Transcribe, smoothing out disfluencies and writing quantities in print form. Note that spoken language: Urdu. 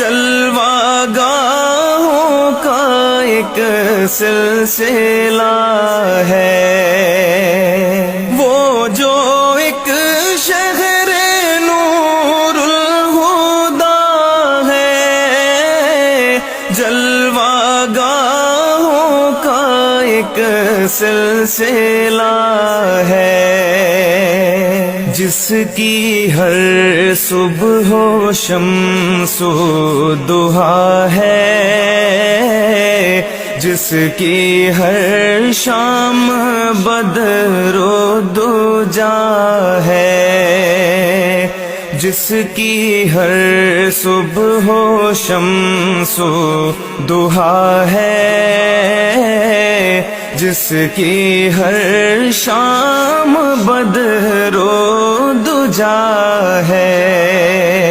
جلوہ گاہوں کا ایک سلسلہ ہے، وہ جو ایک شہر نور الہدیٰ ہے، جلوہ گاہوں کا ایک سلسلہ ہے، جس کی ہر صبح و شمس و ضحیٰ ہے، جس کی ہر شام بدر و دجا ہے، جس کی ہر صبح و شمس و ضحیٰ ہے، جس کی ہر شام بدر و دجا ہے۔